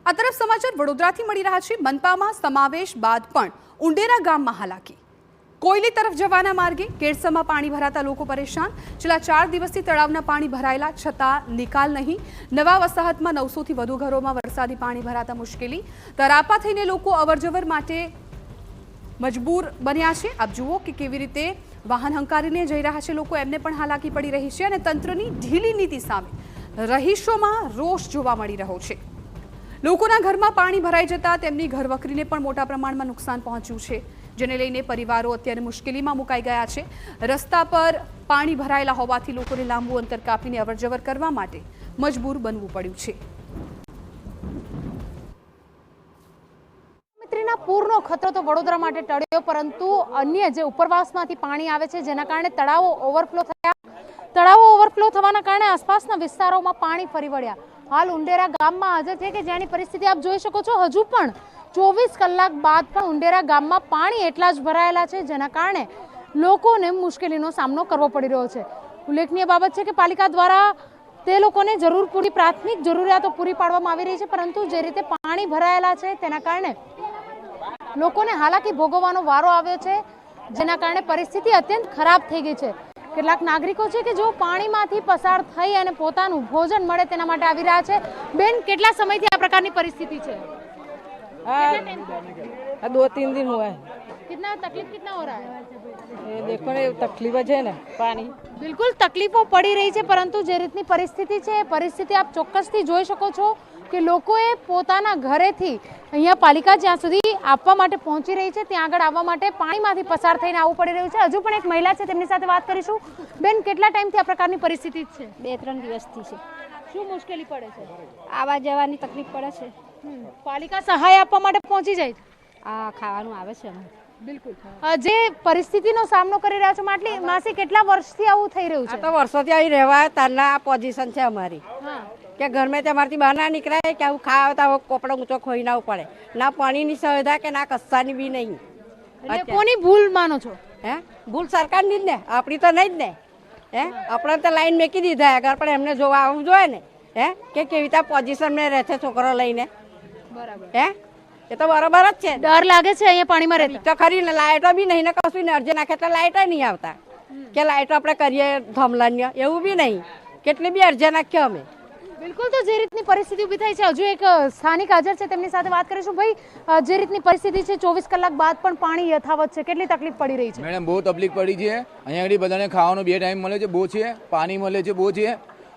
આ તરફ સમાચાર વડોદરાથી મળી રહ્યા છે। મનપામાં સમાવેશ બાદ પણ ઉંડેરા ગામમાં હાલાકી। કોયલી તરફ જવાના માર્ગે કેડસમાં પાણી ભરાતા લોકો પરેશાન। છેલ્લા 4 દિવસથી તળાવના પાણી ભરાયેલા છતાં નિકાલ નહીં। નવા વસાહતમાં 900 થી વધુ ઘરોમાં વરસાદી પાણી ભરાતા મુશ્કેલી। તરાપા થઈને લોકો અવરજવર માટે મજબૂર બન્યા છે। આપ જુઓ કે કેવી રીતે વાહન હંકારીને જઈ રહ્યા છે લોકો, એમને પણ હાલાકી પડી રહી છે અને તંત્રની ઢીલી નીતિ સામે રહીશોમાં રોષ જોવા મળી રહ્યો છે। લોકોના ઘરમાં પાણી ભરાઈ જતા તેમની ઘરવકરીને પણ મોટા પ્રમાણમાં નુકસાન પહોંચ્યું છે, જેને લઈને પરિવારો અત્યારે મુશ્કેલીમાં મુકાઈ ગયા છે। રસ્તા પર પાણી ભરાયેલા હોવાથી લોકોને લાંબુ અંતર કાપીને અવરજવર કરવા માટે મજબૂર બનવું પડ્યું છે। પૂરનો ખતરો તો વડોદરા માટે ટળ્યો, પરંતુ અન્ય જે ઉપરવાસમાંથી પાણી આવે છે જેના કારણે તળાવો ઓવરફ્લો થયા। તળાવો ઓવરફ્લો થવાના કારણે આસપાસના વિસ્તારોમાં પાણી ફરી વળ્યા। હાલ ઉંડેરા ગામમાં હાજર છે કે જેની પરિસ્થિતિ આપ જોઈ શકો છો। હજુ પણ 24 કલાક બાદ પણ ઉંડેરા ગામમાં પાણી એટલા જ ભરાયેલા છે, જેના કારણે લોકોને મુશ્કેલીનો સામનો કરવો પડી રહ્યો છે। ઉલ્લેખનીય બાબત છે કે પાલિકા દ્વારા તે લોકોને પૂરી પ્રાથમિક જરૂરિયાતો પૂરી પાડવામાં આવી રહી છે, પરંતુ જે રીતે પાણી ભરાયેલા છે તેના કારણે લોકોને હાલાકી ભોગવવાનો વારો આવ્યો છે, જેના કારણે પરિસ્થિતિ અત્યંત ખરાબ થઈ ગઈ છે। કેટલાક નાગરિકો છે કે જો પાણીમાંથી પસાર થઈ અને પોતાનું ભોજન મળે તેના માટે આવી રહ્યા છે। બેન, કેટલા સમયથી આ પ્રકારની પરિસ્થિતિ છે? 2-3 दिन हुआ है। कितना तकलीफ कितना हो रहा है? ये देखो ने तकलीफ है ने पानी। બિલકુલ તકલીફો પડી રહી છે, પરંતુ જે રીતની પરિસ્થિતિ છે એ પરિસ્થિતિ આપ ચોક્કસથી જોઈ શકો છો કે લોકોએ પોતાના ઘરેથી અહીંયા પાલિકા જ્યાં સુધી આપવા માટે પહોંચી રહી છે ત્યાં આગળ આવવા માટે પાણીમાંથી પસાર થઈને આવવું પડી રહ્યું છે। હજુ પણ એક મહિલા છે, તેમની સાથે વાત કરીશું। બેન, કેટલા ટાઈમથી આ પ્રકારની પરિસ્થિતિ છે? 2-3 દિવસથી છે। શું મુશ્કેલી પડે છે? આવવા જવાની તકલીફ પડે છે। પાલિકા સહાય આપવા માટે પહોંચી જાય છે? આ ખાવાનું આવે છે અમારે। બિલકુલ। જે પરિસ્થિતિનો સામનો કરી રહ્યા છો માસી, કેટલા વર્ષથી આવું થઈ રહ્યું આ છે? તો વર્ષોથી અહીં રહેવા તારના આ પોઝિશન છે અમારી હા, કે ઘર में તમારથી બહાર ના નીકળાય કે આવું ખાવા તો કોપડો ઊંચો ખોઈ ના પડે। ના પાણીની સુવિધા કે ના કસ્સાની બી નહીં। એટલે કોની ભૂલ માનો છો? હે, ભૂલ સરકારની જ ને, આપણી તો નહીં જ ને। હે, આપણે તો લાઈન મેકી દીધા આગળ, પણ એમને જોવા આવવું જોઈએ ને। હે, કે કેવી રીતે પોઝિશન માં રહે છે છોકરો લઈને। બરાબર। હે, એ તો બરાબર જ છે। ડર લાગે છે અહીંયા પાણીમાં રહેતા? તો ખરી ને, લાઇટો બી નહીં ને કશું ને, અરજી નાખે એટલે લાઇટો નહીં આવતા કે લાઇટો આપણે કરીએ ધમલાન્ય, એવું બી નહીં। કેટલી બી અરજી નાખ્યો અમે। બિલકુલ। તો જે રીતની પરિસ્થિતિ ઊભી થઈ છે, હજુ એક સ્થાનિક હાજર છે, તેમની સાથે વાત કરીશું। ભાઈ, જે રીતની પરિસ્થિતિ છે 24 કલાક બાદ પણ પાણી યથાવત છે, કેટલી તકલીફ પડી રહી છે? મેડમ, બહુ તકલીફ પડી છે। અહીંયા આગળ બધાને ખાવાનું 2 ટાઈમ મળે છે, બહુ છે, પાણી મળે છે, બહુ છે,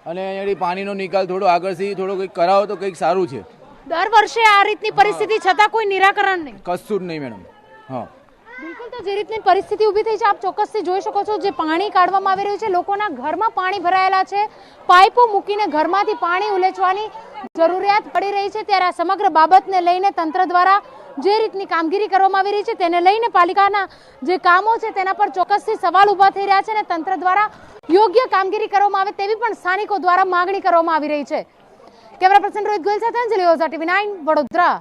અને અહીંયા આગળ પાણીનો નિકાલ થોડો આગળથી થોડો કંઈક કરાવો તો કંઈક સારું છે। દર વર્ષે આ રીતની પરિસ્થિતિ છતાં કોઈ નિરાકરણ નહીં? કશું જ નહીં મેડમ। હા, બિલકુલ। તો જે રીતની પરિસ્થિતિ ઊભી થઈ છે આપ ચોક્કસથી જોઈ શકો છો। જે પાણી કાઢવામાં આવી રહ્યું છે, લોકોના ઘરમાં પાણી ભરાયેલા છે, પાઇપો મૂકીને ઘરમાંથી પાણી ઉલેચવાની જરૂરિયાત પડી રહી છે। ત્યારે આ સમગ્ર બાબતને લઈને તંત્ર દ્વારા જે રીતની કામગીરી કરવામાં આવી રહી છે તેને લઈને પાલિકાના જે કામો છે તેના પર ચોક્કસથી સવાલ ઊભા થઈ રહ્યા છે અને તંત્ર દ્વારા યોગ્ય કામગીરી કરવામાં આવે તેવી પણ સ્થાનિકો દ્વારા માંગણી કરવામાં આવી રહી છે। કેમેરા પર્સન રોહિત ગોયલ સાથે અંજલિ ઓઝા, TV9 વડોદરા।